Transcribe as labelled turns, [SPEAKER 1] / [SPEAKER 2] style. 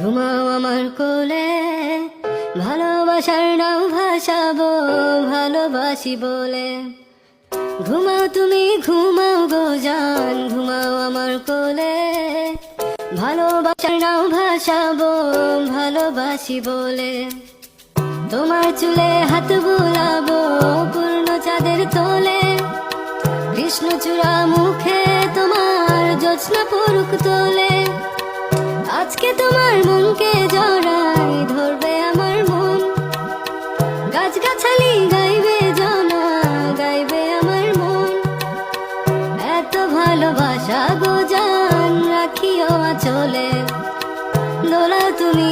[SPEAKER 1] ঘুমাও আমার কোলে, ভালোবাসার নাও ভাসাবো ভালোবাসি বলে। ঘুমাও তুমি ঘুমাও গো জান, ঘুমাও আমার কোলে, ভালোবাসার নাও ভাসাবো ভালোবাসি বলে। তোমার চুলে হাত বুলাবো পূর্ণ চাঁদের তোলে, কৃষ্ণচূড়া মুখে তোমার জ্যোৎস্না পড়ুক তোলে। আজকে তোমার মনকে জড়াই ধরবে আমার মন, গাছগাছালি গাইবে জনা গাইবে আমার মন। এত ভালোবাসা গো জান রাখিও আঁচলে, দোলা তুমি